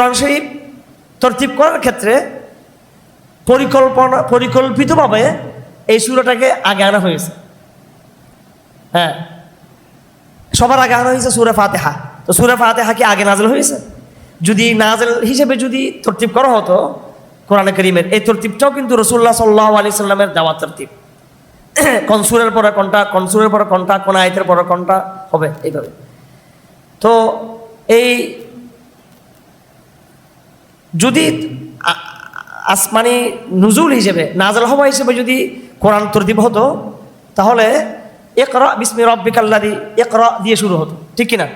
কোরআন শরীফ তরতিব করার ক্ষেত্রে পরিকল্পিতভাবে এই সূরাটাকে আগে আনা হয়েছে। হ্যাঁ, সবার আগে আনা হয়েছে সূরা ফাতিহা। তো সূরা ফাতিহা কি আগে নাযিল হয়েছে? যদি নাযিল হিসেবে যদি তরতিব করা হতো কোরআনে কারীমের, এই তরতিবটাও কিন্তু রাসূলুল্লাহ সাল্লাল্লাহু আলাইহি সাল্লামের দেওয়া তরতিব। কোন সূরার পরে কোনটা, কোন সূরার পরে কোনটা, কোন আয়াতের পরে কোনটা হবে, এইভাবে। তো এই যদি আসমানি নুজুল হিসেবে, নাযিল হওয়া হিসেবে যদি কোরআন তরতিব হতো, তাহলে ইকরা বিসমি রাব্বিকাল্লাযী, ইকরা দিয়ে শুরু হতো, ঠিক কিনা?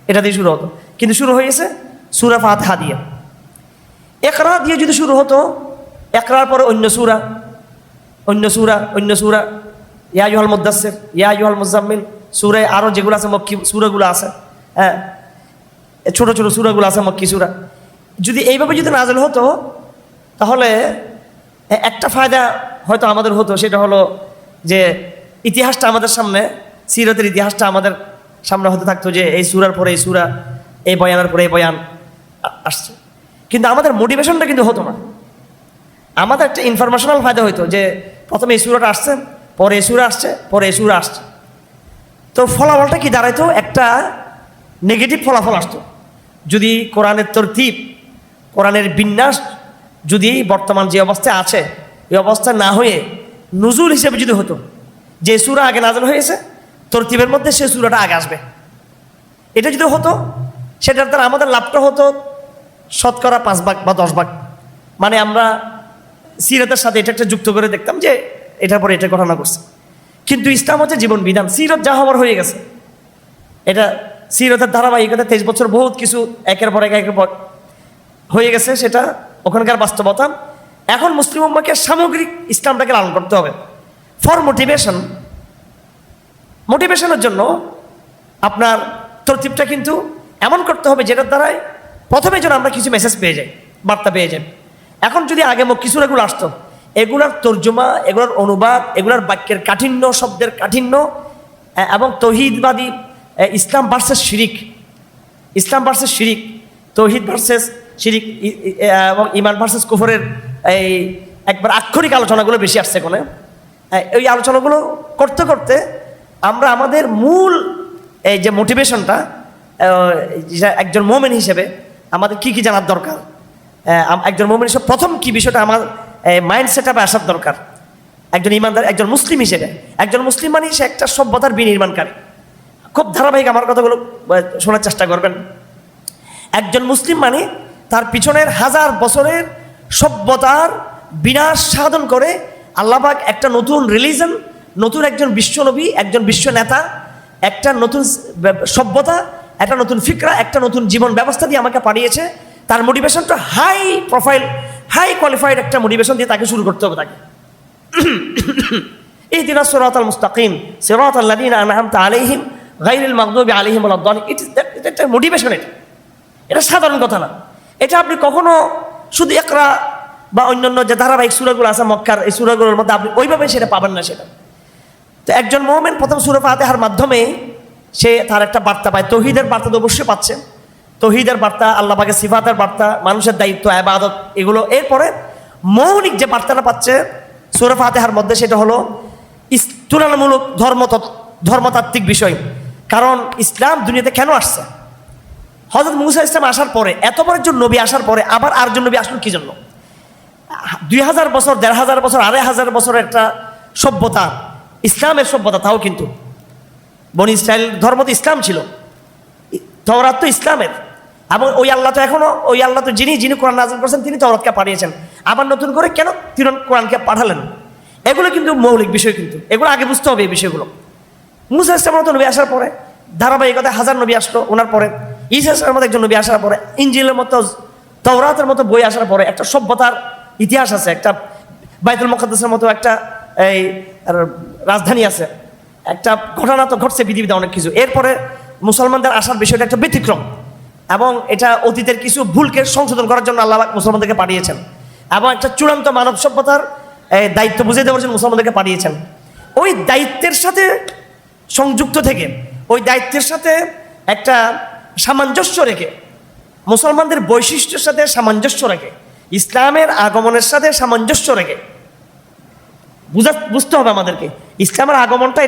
এটা দিয়ে শুরু হতো, কিন্তু শুরু হয়েছে সূরা ফাতিহা দিয়ে। ইকরা দিয়ে যদি শুরু হতো, ইকরার পরে অন্য সূরা, অন্য সূরা, অন্য সূরা, ইয়া আইয়ুহাল মুদ্দাসসির, ইয়া আইয়ুহাল মুজাম্মিল, সূরা আরও যেগুলো আছে মক্কি সূরাগুলো আছে, হ্যাঁ, ছোট ছোট সূরাগুলো আছে মক্কি সূরা। যদি এইভাবে যদি নাযিল হতো, তাহলে একটা ফায়দা হয়তো আমাদের হতো, সেটা হলো যে ইতিহাসটা আমাদের সামনে, সিরাতের ইতিহাসটা আমাদের সামনে হতে থাকতো যে এই সূরার পরে এই সূরা, এই বয়ানের পরে এই বয়ান আসছে। কিন্তু আমাদের মোটিভেশনটা কিন্তু হতো না। আমাদের একটা ইনফরমেশনাল ফায়দা হইতো যে প্রথমে এই সূরাটা আসছে, পরে এই সূরা আসছে, পরে এই সূরা আসছে। তো ফলাফলটা কি দাঁড়াইতো? একটা নেগেটিভ ফলাফল আসতো। যদি কোরআনের তরতিব, কোরআনের বিন্যাস যদি বর্তমান যে অবস্থায় আছে এই অবস্থা না হয়ে নুজুল হিসেবে যদি হতো, যে সূরা আগে নাযিল হয়েছে তরতিবের মধ্যে সে সূরাটা আগে আসবে, এটা যদি হতো, সেটার দ্বারা আমাদের লাভটা হতো শতকরা 5 ভাগ বা 10 ভাগ। মানে আমরা সিরাতের সাথে এটা একটা যুক্ত করে দেখতাম যে এটার পরে এটা ঘটনা করছে। কিন্তু ইসলাম হচ্ছে জীবন বিধান, সিরত যা হওয়ার হয়ে গেছে, এটা সিরতের ধারাবাহিকতা 23 বছর বহুত কিছু একের পর একের পর হয়ে গেছে, সেটা ওখানকার বাস্তবতা। এখন মুসলিম উম্মাহকে সামগ্রিক ইসলামটাকে লালন করতে হবে। ফর মোটিভেশনের জন্য আপনার তরতিবটা কিন্তু এমন করতে হবে যেটার দ্বারাই প্রথমে যেন আমরা কিছু মেসেজ পেয়ে যাই, বার্তা পেয়ে যাই। এখন যদি আগে মক্কি সূরাগুলো আসতো, এগুলার তর্জমা, এগুলার অনুবাদ, এগুলার বাক্যের কাঠিন্য, শব্দের কাঠিন্য, এবং তৌহিদবাদী ইসলাম ভার্সেস শিরিক, ইসলাম ভার্সেস শিরিক, তৌহিদ ভার্সেস শিরিক এবং ইমান ভার্সেস কুফরের এই একবার আক্ষরিক আলোচনাগুলো বেশি আসছে কোনে। এই আলোচনাগুলো করতে করতে আমরা আমাদের মূল এই যে মোটিভেশনটা, একজন মুমিন হিসেবে আমাদের কি কি জানার দরকার, একজন মুমিন হিসেবে প্রথম কি বিষয়টা আমার মাইন্ড সেট আপে আসার দরকার, একজন ইমানদার, একজন মুসলিম হিসেবে। একজন মুসলিম মানে সে একটা সভ্যতার বিনির্মাণকারী। খুব ধারাবাহিক আমার কথাগুলো শোনার চেষ্টা করবেন। একজন মুসলিম মানে তার পিছনের 1000 বছরের সভ্যতার বিনাশ সাধন করে আল্লাহ পাক একটা নতুন রিলিজন, নতুন একজন বিশ্বনবী, একজন বিশ্ব নেতা, একটা নতুন সভ্যতা, একটা নতুন ফিকরা, একটা নতুন জীবন ব্যবস্থা দিয়ে আমাকে পাঠিয়েছে। তার মোটিভেশনটা হাই প্রোফাইল, হাই কোয়ালিফাইড একটা মোটিভেশন দিয়ে তাকে শুরু করতে হবে। তাকে ইহদিনাস সিরাতাল মুস্তাকিম সিরাতাল লাযিনা আনআমতা আলাইহিম গায়রিল মাগদুবি আলাইহিম ওয়ালাদ দাল্লিন। এটা মোটিভেশন, এটা সাধারণ কথা না। এটা আপনি কখনো শুধু ইকরা বা অন্যান্য যে ধারাবাহিক সূরাগুলো আছে মক্কার, এই সূরাগুলোর মধ্যে আপনি ওইভাবে সেটা পাবেন না। সেটা তো একজন মুমিন প্রথম সূরা ফাতিহার মাধ্যমে সে তার একটা বার্তা পায়। তৌহিদের বার্তা তো অবশ্যই পাচ্ছে, তৌহিদের বার্তা, আল্লাহ পাকের সিফাতের বার্তা, মানুষের দায়িত্ব, ইবাদত, এগুলো। এরপরে মৌলিক যে বার্তাটা পাচ্ছে সূরা ফাতিহার মধ্যে, সেটা হলো তুলনামূলক ধর্মতাত্ত্বিক বিষয়। কারণ ইসলাম দুনিয়াতে কেন আসছে? হযরত মুসা ইসলাম আসার পরে, এত বড় একজন নবী আসার পরে আবার আরেকজন নবী আসলো কি জন্য? 2000 বছর, 1500 বছর, 2500 বছরের একটা সভ্যতা, ইসলামের সভ্যতা, তাও কিন্তু বনি ইসরাইল ধর্ম তো ইসলাম ছিল, তাওরাত তো ইসলামের। এবং ওই আল্লাহ তো এখনো, ওই আল্লাহ তো যিনি কোরআন নাযিল করেছেন তিনি তাওরাতকে পাঠিয়েছেন। আবার নতুন করে কেন তিনি কোরআনকে পাঠালেন? এগুলো কিন্তু মৌলিক বিষয়, কিন্তু এগুলো আগে বুঝতে হবে। এই বিষয়গুলো মুসা ইসলামের মতো নবী আসার পরে ধারাবাহিকতা 1000 নবী আসলো, ওনার পরে ঈসা ইসলামের মতো একজন নবী আসার পরে, ইনজিলের মতো, তাওরাতের মতো বই আসার পরে একটা সভ্যতার ইতিহাস আছে, একটা বাইতুল মুকাদ্দাসের মতো একটা এই রাজধানী আছে, একটা ঘটনা তো ঘটছে পৃথিবীতে অনেক কিছু। এরপরে মুসলমানদের আসার বিষয়টা একটা ব্যতিক্রম, এবং এটা অতীতের কিছু ভুলকে সংশোধন করার জন্য আল্লাহ মুসলমানদেরকে পাঠিয়েছেন, এবং একটা চূড়ান্ত মানব সভ্যতার দায়িত্ব বুঝিয়ে দেওয়ার জন্য মুসলমানদেরকে পাঠিয়েছেন। ওই দায়িত্বের সাথে সংযুক্ত থেকে, ওই দায়িত্বের সাথে একটা সামঞ্জস্য রেখে মুসলমানদের বৈশিষ্ট্যের সাথে সামঞ্জস্য রেখে, ইসলামের আগমনের সাথে সামঞ্জস্য রেখে বুঝতে হবে আমাদেরকে। ইসলামের আগমনটা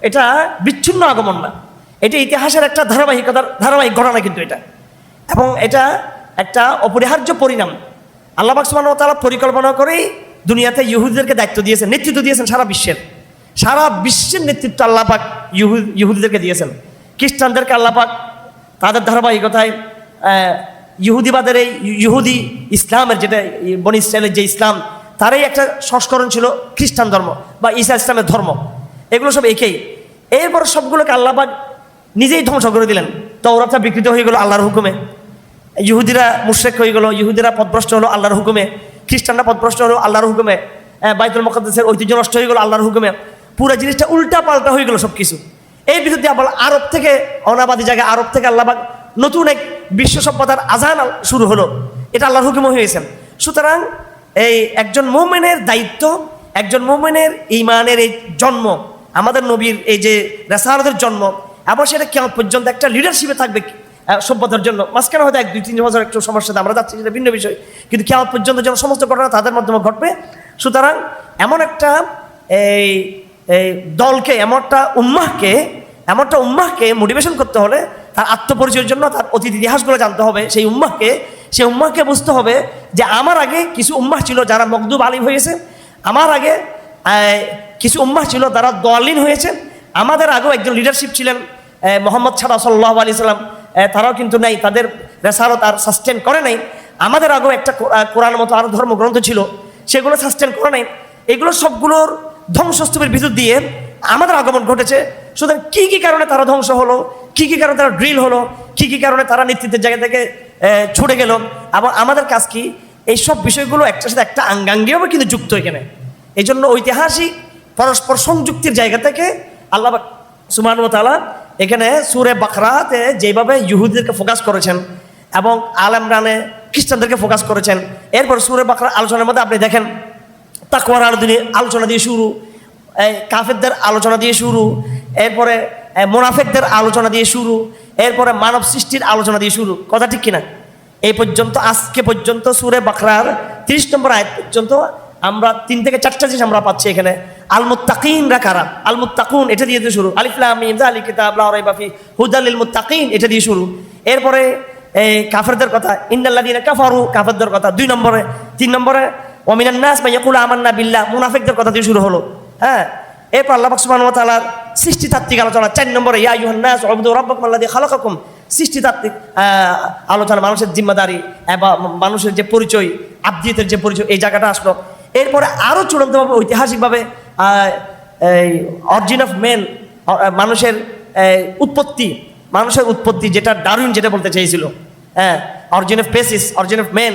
এটা বিচ্ছিন্ন আগমন না, এটা ইতিহাসের একটা ধারাবাহিক ঘটনা কিন্তু এটা, এবং এটা একটা অপরিহার্য পরিণাম। আল্লাহ পাক সুবহানাহু ওয়া তাআলা পরিকল্পনা করেই দুনিয়াতে ইহুদিদেরকে দায়িত্ব দিয়েছেন, নেতৃত্ব দিয়েছেন সারা বিশ্বের নেতৃত্ব আল্লাহ পাক ইহুদিদেরকে দিয়েছেন। খ্রিস্টানদেরকে আল্লাহ পাক তাদের ধারাবাহিকতায় ইহুদিবাদের এই ইহুদি ইসলামের যেটা বনি ইসরায়েলের যে ইসলাম, তারই একটা সংস্করণ ছিল খ্রিস্টান ধর্ম বা ঈসা ইসলামের ধর্ম, এগুলো সব একই। এরপর সবগুলোকে আল্লাহ পাক নিজেই ধ্বংস করে দিলেন। তাওরাতটা বিকৃত হয়ে গেল আল্লাহর হুকুমে, ইহুদিরা মুশরিক হয়ে গেল, ইহুদিরা পথভ্রষ্ট হলো আল্লাহর হুকুমে, খ্রিস্টানরা পথভ্রষ্ট হলো আল্লাহর হুকুমে, বাইতুল মুকাদ্দাসের ঐতিহ্য নষ্ট হয়ে গেল আল্লাহর হুকুমে, পুরো জিনিসটা উল্টা পাল্টা হয়ে গেল সব কিছু। এই বিরুদ্ধে আবার আরব থেকে, অনাবাদী জায়গায় আরব থেকে আল্লাহ পাক নতুন এক বিশ্ব সভ্যতার আজান শুরু হলো, এটা আল্লাহর হুকুমে হয়েছেন। সুতরাং এই একজন মুমিনের দায়িত্ব, একজন মুমিনের ঈমানের এই জন্ম, আমাদের নবীর এই যে রিসালাতের জন্ম, আবার সেটা কিয়ামত পর্যন্ত একটা লিডারশিপে থাকবে সভ্যতার জন্য। মাঝখানে হয়তো 1-2-3 বছর একটু সমস্যাতে আমরা যাচ্ছি, সেটা ভিন্ন বিষয়, কিন্তু কিয়ামত পর্যন্ত যেন সমস্ত ঘটনা তাদের মাধ্যমে ঘটবে। সুতরাং এমন একটা এই দলকে, এমন একটা উম্মাহকে মোটিভেশন করতে হলে তার আত্মপরিচয়ের জন্য তার অতীত ইতিহাসগুলো জানতে হবে। সেই উম্মাহকে বুঝতে হবে যে আমার আগে কিছু উম্মাহ ছিল যারা মগদুব আলিম হয়েছে, আমার আগে কিছু উম্মাহ ছিল যারা দলিন হয়েছে, আমাদের আগেও একজন লিডারশিপ ছিলেন মুহাম্মদ ছাড়া সাল্লাল্লাহু আলাইহি সাল্লাম, তারাও কিন্তু নাই, তাদের রিসালাত আর সাস্টেন করে নাই। আমাদের আগেও একটা কোরআনের মতো আরও ধর্মগ্রন্থ ছিল, সেগুলো সাস্টেন করে নাই। এগুলো সবগুলোর ধ্বংসস্তূপের ভিতর দিয়ে আমাদের আগমন ঘটেছে। সুতরাং কী কী কারণে তারা ধ্বংস হলো, কী কী কারণে তারা ড্রিল হলো, কী কী কারণে তারা নেতৃত্বের জায়গা থেকে ছুটে গেল, এবং আমাদের কাজ কি, এইসব বিষয়গুলো একটার সাথে একটা আঙ্গাঙ্গিভাবে কিন্তু যুক্ত এখানে। এই জন্য ঐতিহাসিক পরস্পর সংযুক্তির জায়গা থেকে আল্লাহ সুবহানাহু ওয়া তাআলা এখানে সূরা বাকরাতে যেভাবে ইহুদিদেরকে ফোকাস করেছেন এবং আল ইমরানে খ্রিস্টানদেরকে ফোকাস করেছেন, এরপর সূরা বাকরার আলোচনার মধ্যে আপনি দেখেন তাকওয়ার আলোচনা দিয়ে শুরু, কাফেরদের আলোচনা দিয়ে শুরু, এরপরে মুনাফিকদের আলোচনা দিয়ে শুরু, এরপরে মানব সৃষ্টির আলোচনা দিয়ে শুরু। কথা ঠিক কিনা? এই পর্যন্ত, আজকে পর্যন্ত সূরা বাকরার 30 নম্বর আয়াত পর্যন্ত আমরা 3 থেকে 4টা জিনিস আমরা পাচ্ছি এখানে। আল মুত্তাকিনরা কারা? আল মুত্তাকুন এটা দিয়ে শুরু, আলিফ লাম মিম যালিকা কিতাব লা রাইবা ফি হুদাল লিল মুত্তাকিন এটা দিয়ে শুরু। এরপরে কাফেরদের কথা, ইন্নাল্লাযীনা কাফারু, কাফেরদের কথা 2 নম্বরে। 3 নম্বরে ওয়া মিনান নাস মান ইয়াকুলু আমান্না বিল্লাহ, মুনাফিকদের কথা দিয়ে শুরু হলো। হ্যাঁ, এরপর আল্লাহ পাক সুবহানাহু ওয়া তাআলার সৃষ্টিতাত্ত্বিক আলোচনা 4 নম্বরে, ইয়া আইয়ুহান নাস উবুদু রাব্বাকুম আল্লাযী খালাকাকুম, সৃষ্টিতাত্ত্বিক আলোচনা, মানুষের জিম্মাদারি এবং মানুষের যে পরিচয়, আবদিয়তের যে পরিচয়, এই জায়গাটা আসলো। এরপরে আরও চূড়ান্তভাবে ঐতিহাসিকভাবে অরিজিন অফ ম্যান, মানুষের উৎপত্তি যেটা ডারউইন যেটা বলতে চেয়েছিল, হ্যাঁ, origin of species, origin of man,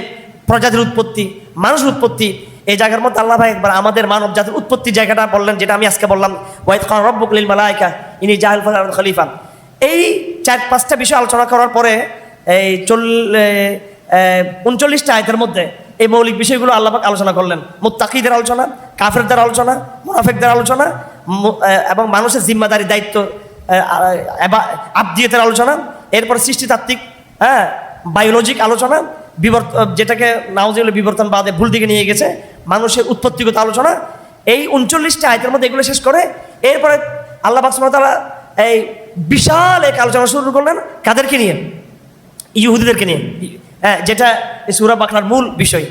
প্রজাতির উৎপত্তি, মানুষের উৎপত্তি। এই জায়গার মধ্যে আল্লাহ ভাই একবার আমাদের মানব জাতির উৎপত্তি জায়গাটা বললেন, যেটা আমি আজকে বললাম, ওয়াইদ ক্বালা রাব্বুকা লিল মালায়েকা ইন্নী জাইলুন ফিল আরদি খলিফা। এই 4-5টা বিষয় আলোচনা করার পরে এই 39টা আয়াতের মধ্যে এই মৌলিক বিষয়গুলো আল্লাহ পাক আলোচনা করলেন। মুত্তাকিদের আলোচনা, কাফেরদের আলোচনা, মুনাফিকদের আলোচনা, এবং মানুষের জিম্মাদারি, দায়িত্ব, আবদিয়তের আলোচনা। এরপর সৃষ্টিতাত্ত্বিক, হ্যাঁ, বায়োলজিক আলোচনা, যেটাকে নাউজুবিল্লাহ বিবর্তনবাদে ভুল দিকে নিয়ে গেছে, মানুষের উৎপত্তিগত আলোচনা। এই 39টা আয়াতের মধ্যে এগুলো শেষ করে এরপরে আল্লাহ পাক সুবহানাহু ওয়া তাআলা এই বিশাল এক আলোচনা শুরু করলেন। কাদেরকে নিয়ে? ইহুদিদেরকে নিয়ে, হ্যাঁ, যেটা সূরা বাকরার মূল বিষয়।